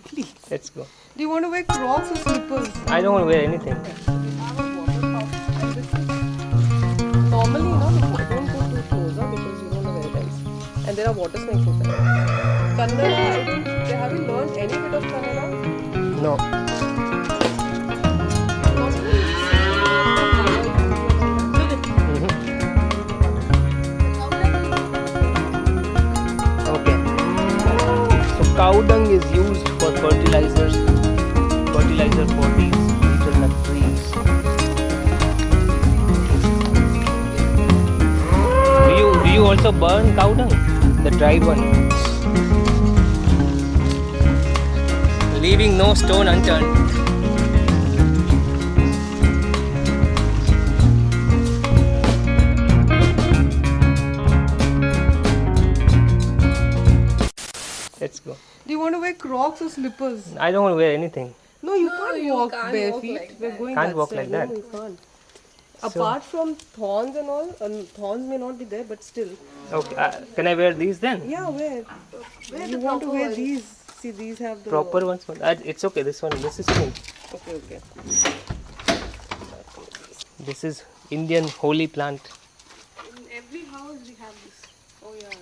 Please. Let's go. Do you want to wear Crocs or slippers? I don't want to wear anything. We have a water pump and this is normally don't go too close because you don't know where it ends. And there are water snakes inside. Kannada, have you learned any bit of Kannada? No. Okay. So cow dung is used for fertilizer for these betel-nut trees. Do you also burn cow dung? The dried one. Leaving no stone unturned. Let's go. Do you want to wear Crocs or slippers? I don't want to wear anything. No, you can't walk bare feet. We're going Can't that walk side. like that. No, you can't. Apart from thorns and all, thorns may not be there, but still. Okay, can I wear these then? Yeah, wear. You want to wear these? See, these have the Proper ones? It's okay, this is clean. Okay, okay. This is Indian holy plant. In every house we have this. Oh yeah.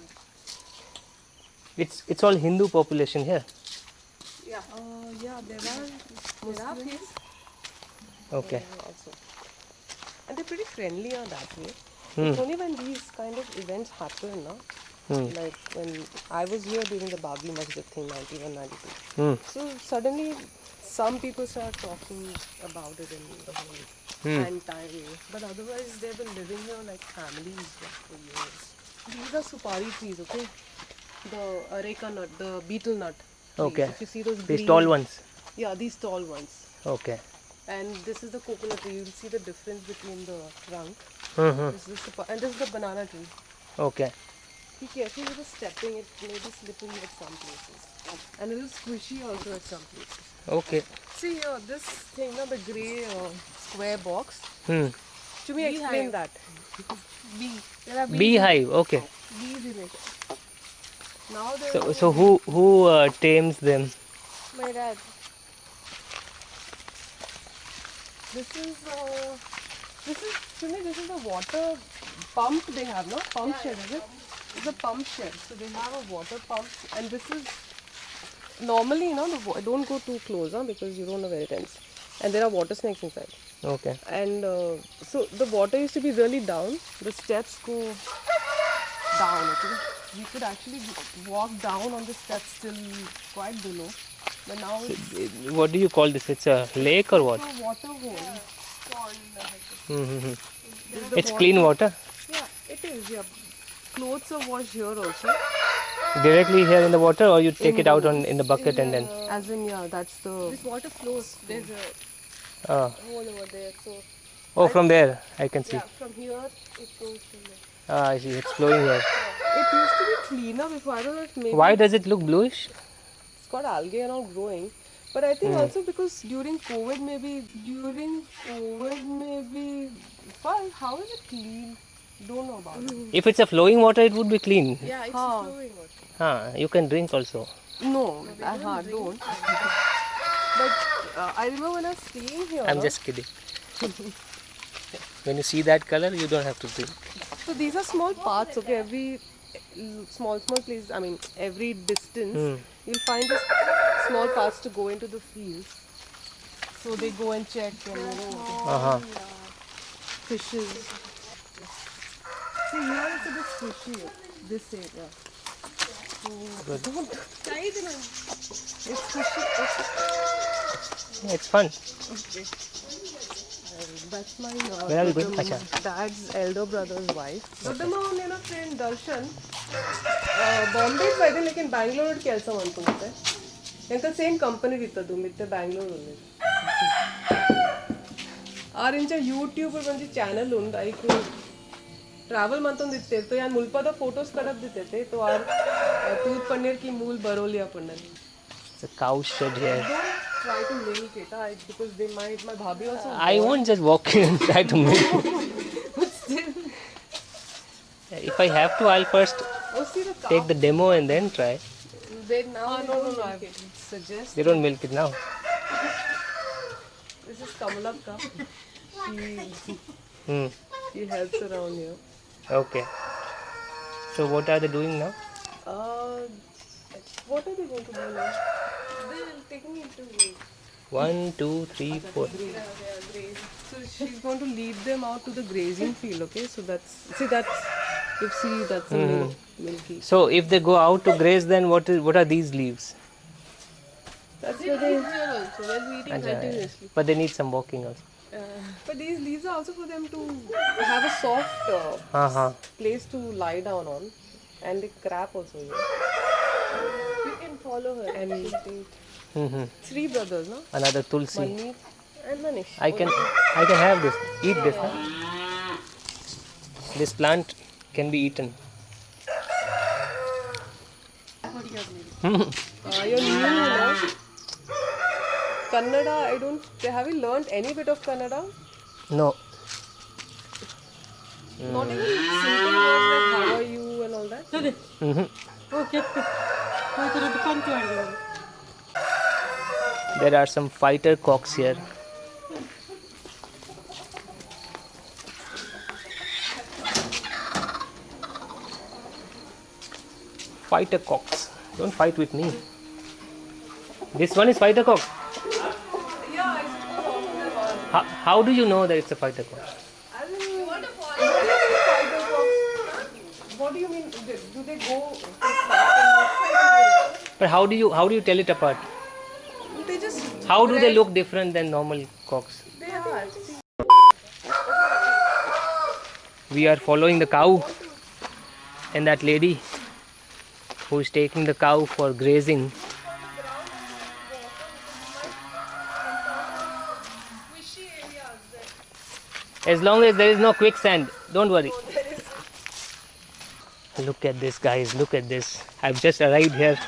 It's all Hindu population here. Yeah. Yeah, there are Muslims. Okay. Also. And they're pretty friendly on that way. Hmm. It's only when these kind of events happen, no? Like when I was here during the Babri Masjid thing, 91, 92. So suddenly some people start talking about it in the whole anti-way. But otherwise they've been living here like families for years. These are supari trees, okay? The areca nut, the betel nut. Okay. If you see those These green, tall ones. Yeah, these tall ones. Okay. And this is the coconut tree. You'll see the difference between the trunk. This is and this is the banana tree. Okay. Be careful with the stepping. It may be slippery at some places. And a little squishy also at some places. Okay. See here, this thing, the grey square box. To me, explain that. There are Beehive. Okay. bees in it. Now there So who tames them? my dad. This is to me this is the water pump they have, no? Pump shed, is it? It's a pump shed. So they have a water pump, and this is normally, don't go too close, because you don't know where it ends. And there are water snakes inside. Okay. And so the water used to be really down. The steps go down. Okay, we could actually walk down on the steps till quite below. But now it's What do you call this? It's a lake or what? a water hole. It's clean water. Yeah, it is. Yeah, clothes are washed here also. Directly here in the water, or you take it out in the bucket and then. As in, yeah, that's the. This water flows. There's a Oh. hole over there. So Oh, from there I can see. yeah, from here it goes to there. Ah, I see. It's flowing here. It used to be cleaner before. I don't know if maybe Why does it look bluish? it's got algae and all growing. But I think also because during COVID maybe. Why? How is it clean? Don't know about it. If it's a flowing water, it would be clean. Yeah, it's Huh. flowing water. You can drink also. No, I don't. But I remember when I was staying here. I'm just kidding. When you see that color, you don't have to drink. So these are small paths, okay? Every small place, I mean, every distance, you'll find this small paths to go into the fields. So they go and check and, fishes. See, here it's a bit fishy, this area. Good. It's fishy. Yeah, it's fun. Okay. That's my Where are we going? Acha. dad's elder brother's wife. Dodamma ನನ್ನ friend Darshan. Bombay ಬೈದೆ लेकिन Bangalore ಕೆಲಸ ಮಾಡ್ಕೊಂಡಿದ್ದೆ. ಎಂತ same company ಇತ್ತದು ಮಿತ್ತೆ ಬ್ಯಾಂಗ್ಳೂರಲ್ಲಿ. ಆರಿಂಚ YouTube ಒಂದು channel ಉಂಡು ಐಕು travel मंतोंदित्ते तो यार मुल्पदा फोटोज कड़प देते थे तो आर दूध पनीर की मूल Barolia पन्नन. It's a cow shed here. Don't try to milk it, because they might. My bhabhi also. I won't just walk in and try to milk. But still. If I have to, I'll first Oh, see the cow. take the demo and then try. They now. No. suggest. They don't milk it now. This is Kamalakka. Hmm. She helps around here. Okay. So what are they doing now? What are they going to do now? They're taking it to graze. 1, 2, 3, 4. So she's going to lead them out to the grazing field. Okay, so that's that's the milky. So if they go out to graze, then what are these leaves? That's They what they. eat here also. They'll be eating continuously. But they need some walking also. But these leaves are also for them to have a soft place to lie down on, and the crab also here. You can follow her. And three brothers, no? Another tulsi. Manmeet and Manish. I can have this. Eat this. Huh? This plant can be eaten. You're new, no? Kannada, have you learned any bit of Kannada? No. Not even simple words like how are you and all that? Okay. There are some fighter cocks here. Fighter cocks. Don't fight with me. This one is fighter cock. Yeah, I suppose. How do you know that it's a fighter cock? What do you mean? Do they go? But how do you tell it apart? They just. How do they look different than normal cocks? They are. We are following the cow and that lady who is taking the cow for grazing. As long as there is no quicksand, don't worry. Look at this, guys, look at this. I've just arrived here.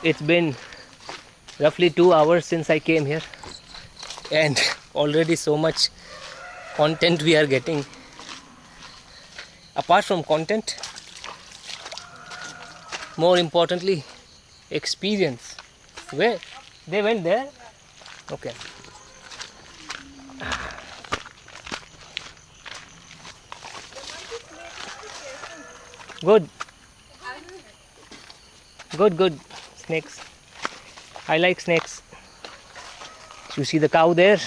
It's been roughly 2 hours since I came here, and already so much content we are getting. Apart from content, more importantly, experience. Where they went there? Okay. Good. Good. Snakes. I like snakes. You see the cow there?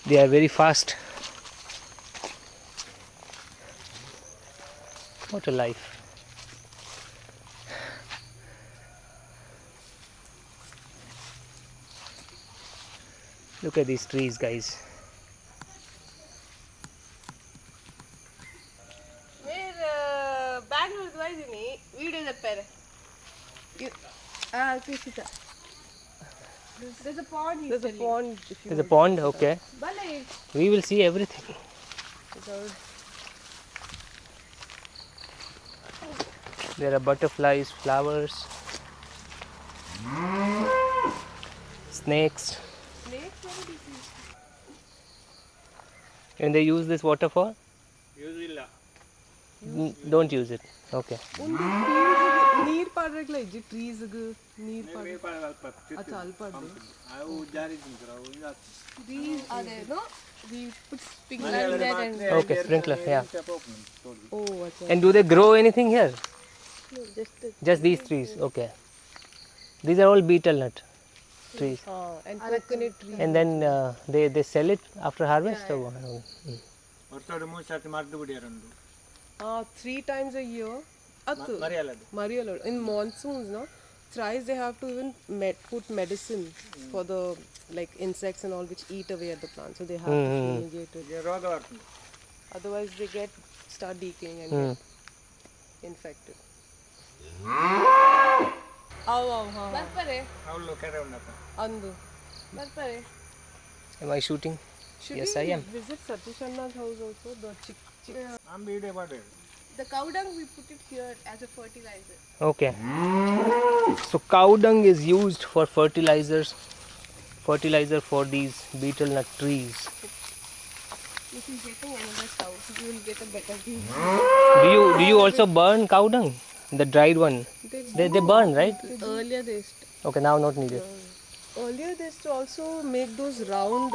They are very fast. What a life. Look at these trees, guys. Video There's a pond. There's a pond. There's a pond, okay. We will see everything. There are butterflies, flowers, snakes. And they use this water for? Don't use it. Okay. ನೀರ್ ಪಾಡ್ರಕ್ಲ ಇಜ್ಜಿ trees ನೀರ್ ಅಚ್ಚಾ ಅಲ್ಲಿ ಪಾಡ್ದೆ These are there, no? We put sprinkler in there and Okay, sprinkler, yeah. oh acha And do they grow anything here? no, Just these trees, okay. These are all betel-nut trees. and coconut tree And then they sell it after harvest or what? 3 times a year Marialad. In monsoons, no, thrice they have to even put medicine for the like insects and all which eat away at the plant, so they have to fumigate it. Otherwise they start decaying and get infected. ಬರ್ತಾರೆ Andu. ಬರ್ತಾರೆ Am I shooting? Should Yes, we I am. visit Satish Anna's house also? The chick. The cow dung we put it here as a fertilizer. Okay. So cow dung is used for fertilizer for these betel-nut trees. If you getting another cow, you will get a better view. Do you also burn cow dung? The dried one. They burn, right? Earlier they Okay, now not needed. Earlier they used to also make those round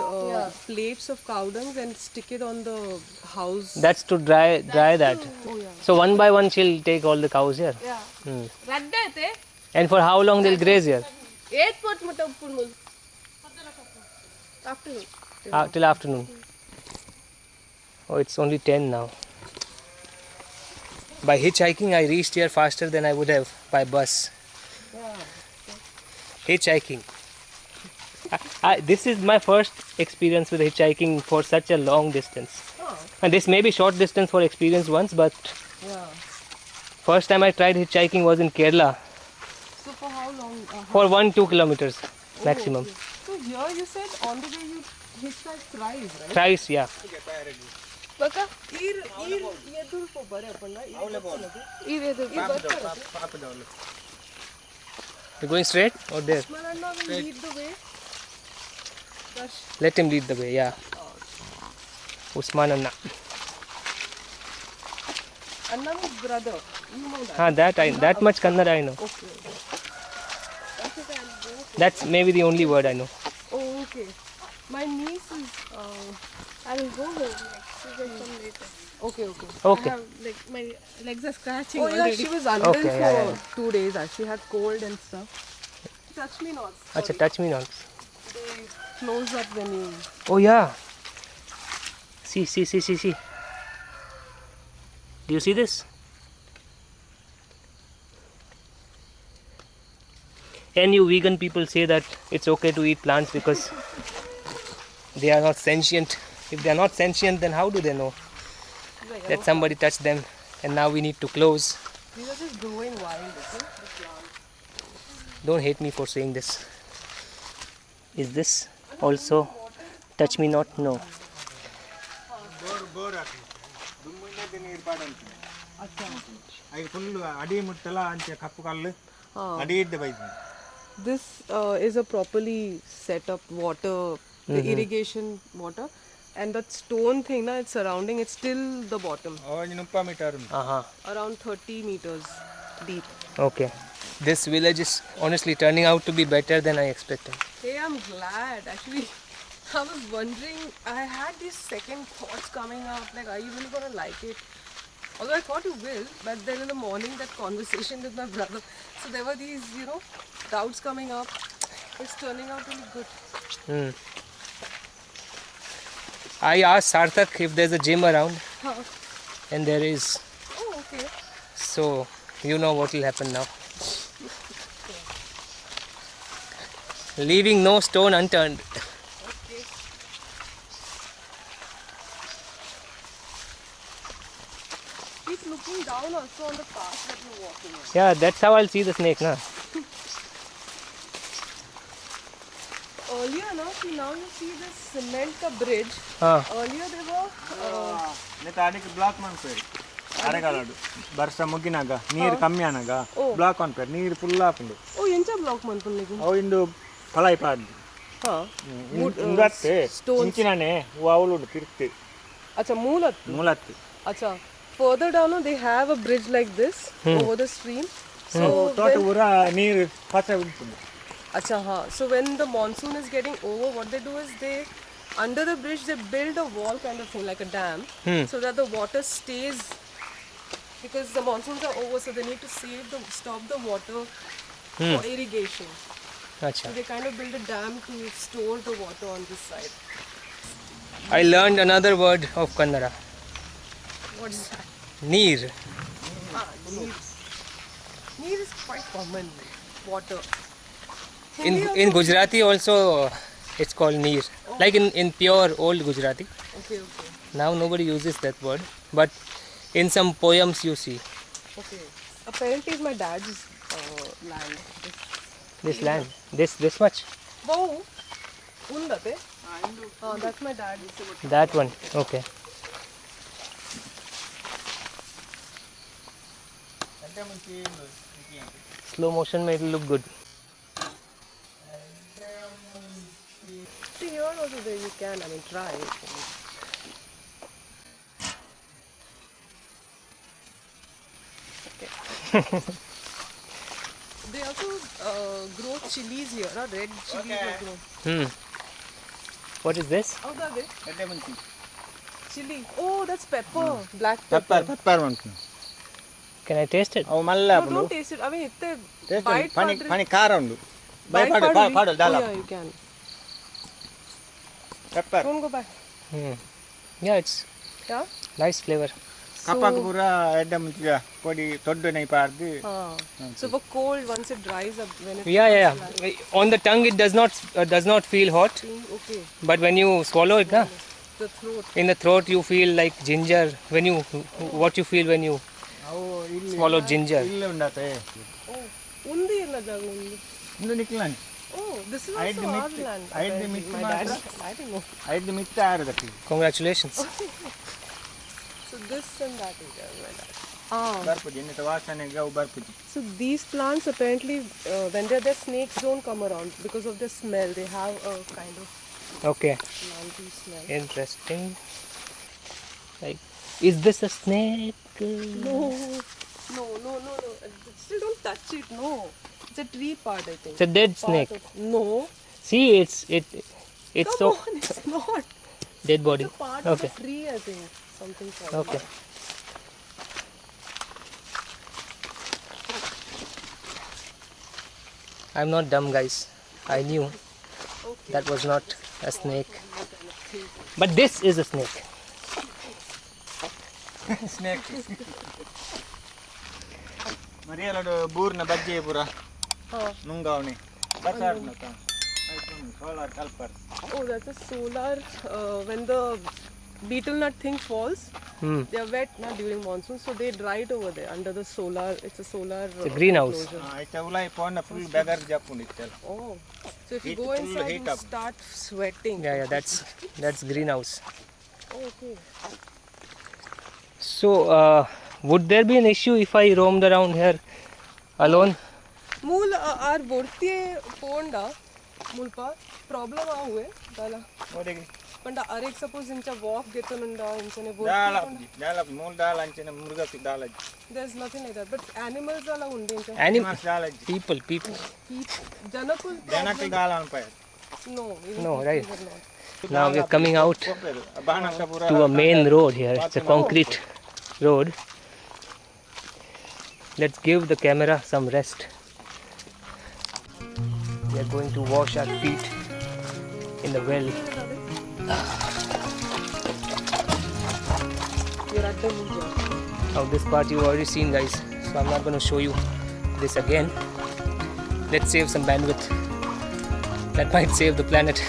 plates of cow dung and stick it on the house. That's to dry that. Oh yeah. So one by one she'll take all the cows here. Yeah. Hmm. Radda And for how long they'll graze here? 8 pot mutapul. Afternoon. Till afternoon. Oh, it's only 10 now. By hitchhiking, I reached here faster than I would have by bus. Yeah. Hitchhiking. This is my first experience with hitchhiking for such a long distance. Oh. And this may be short distance for experience once, but Yeah. first time I tried hitchhiking was in Kerala So for how long? for 1-2 kilometers maximum. Okay. So here you said on the way you hitchhiked thrice, right? Thrice, yeah. Baka? Yedur po bare apna. You're going straight or there? Manana will lead the way. Let him lead the way, yeah. Usman Anna. Anna is brother. You know that. That much Kannada I know. Okay. That's maybe the only word I know. Oh, okay. My niece is. I will go home. Like, she will come later. Okay, okay. Okay. I have, like, my legs are scratching Oh yeah, already. she was unwell Okay, for yeah. 2 days. She had cold and stuff. Touch me not. Acha, touch me not. They close up when you. Oh yeah. See. Do you see this? And you vegan people say that it's okay to eat plants because they are not sentient. If they are not sentient, then how do they know that somebody touched them and now we need to close? These are just growing wild, okay? The plants. Don't hate me for saying this. Is this also touch me not? No. This is a properly set up water, the irrigation water, and that stone thing, it's surrounding. It's till the bottom. Around 30 meters deep. Okay. This village is honestly turning out to be better than I expected. Hey, I'm glad. Actually, I was wondering. I had these second thoughts coming up. Like, are you really gonna like it? Although I thought you will, but then in the morning, that conversation with my brother. So there were these, doubts coming up. It's turning out really good. I asked Sarthak if there's a gym around, Huh. and there is. Oh, okay. So you know what will happen now. Leaving no stone unturned. Okay. Keep looking down also on the path that you're walking on. Yeah, that's how I'll see the snake, na. Earlier, now you see this cement bridge. Earlier they were. ವರ್ಷ ಮುಗಿನಾಗ ನೀರು ಕಮ್ಮಿ ಆನಾಗ block ಅನ್ಪೇರ್ ನೀರು full ಆಪುಂಡು Oh, ಎಂಚ block ಮನ್ಪುನ್ನಿಗೆ? ಅವು ಇಂದು ಫಲಾಯಿ ಪಾಡ್ದು ಇಂಗತ್ತೆ ಇಂಚಿನಾನೆ ಅವಳು ತಿರ್ತಿ Acha, Moolat. ಮೂಲತ್ತು Acha. Further down, they have a bridge like this over the stream. So ತೋಟ ಊರ ನೀರು ಫಸ ಬಿಡ್ತುಂಡು Acha, so when the monsoon is getting over, what they do is under the bridge they build a wall kind of thing like a dam, so that the water stays, because the monsoons are over, so they need to stop the water for irrigation. Achha. So they kind of build a dam to store the water on this side. I learned another word of Kannada. What is that? Neer. Neer. Neer is quite common. Water. In Gujarati also it's called neer. Like in pure old Gujarati. Okay. Now nobody uses that word, but in some poems you see. Okay. Apparently it's my dad's land. This land. This much. Wow. Undate? That's my dad. That one. Okay. Slow motion may look good. See, here also there you can, try it. Okay. They also grow chilies here. Red chilies grow. What is this? Oh, that chili. Oh, that's pepper. Black pepper. Pepper ఉంటుంది. Can I taste it? అవి మళ్ళీ No, don't taste it. I mean, it's bite పని కారం ఉండు. భయపడు దాలా. Yeah, you can. Pepper. Don't go back. Yeah, it's Yeah? nice flavor. కప్పకు పూర ఎడ్డ మంచిగా పొడి తొడ్డునై పార్ది. So for cold, once it dries up, when it Yeah. On the tongue it does not feel hot, okay, but when you swallow it, na, the throat. in the throat you feel like ginger. What you feel when you swallow ginger? ఇల్లు ఉండతే. Oh, undi illa jaga undi. Indu నిక్లాని. Oh, this is also our land. ಐದು ಮಿತ್ತು My dad, I don't know. ಐದು ಮಿತ್ತು ಆರದಕ್ಕೆ. Congratulations. So this and that is there, my dad. ಬರ್ಪುಜಿ ಇನ್ನಿತ ವಾಸನೆಗೆ ಅವು ಬರ್ಪುಜಿ. So these plants apparently, when they're there, snakes don't come around because of the smell. They have a kind of Okay. planty smell. Interesting. Like, is this a snake? No. Still don't touch it. No, it's a tree part, I think. It's a dead snake. No. See, it's Come so on, it's not. dead body. It's a part Okay. of a tree, I think. Something called. Okay. I'm not dumb, guys. I knew that was not a snake. But this is a snake. Snake. ಮರಿಯಲಡು ಬೂರ್ನ ಬಜ್ಜಿ ಪೂರ. ನುಂಗಾವಣಿ. ಬಸಾರ್ನತ. ಸೋಲಾರ್ ಕಲ್ಪರ್. Oh, that's a solar. When the betel-nut thing falls, they are wet now during monsoon, so they dry it over there under the solar. It's a solar. It's a greenhouse. ಐತ ಉಲೈ ಪೋಂಡ ಫುಲ್ ಬೆಗರ್ ಜಪ್ಪುಂಡಿತ್ತಲ್ಲ. Oh, so if you Heat go full inside, heat you up. start sweating. Yeah, that's greenhouse. Oh, okay. So, would there be an issue if I roamed around here alone? मूल are बोरती Ponda मूलपा problem आ हुए दाला ಓದಿಗೆ. पंड अरे suppose इंचा walk घेतो नंदा इंचने ದಾಲ बोरती ದಾಲ ಮೂಲ ದಾಲ ಅಂಚಿನ ಮುರುಗಕ್ಕೆ ದಾಲ. there is nothing like that, but animals ala unde incha Animals, ದಾಲ. people. janakul ಜನಕ್ಕೆ ದಾಲ ಅನ್ಪಾಯ. no No, right. these are not. Now we are coming out ಬಾಣಕ ಪೂರ to a main road here. It's a concrete road. Let's give the camera some rest. We are going to wash our feet in the well. You're at the Muja. Now this part you've already seen, guys, so I'm not going to show you this again. Let's save some bandwidth. That might save the planet.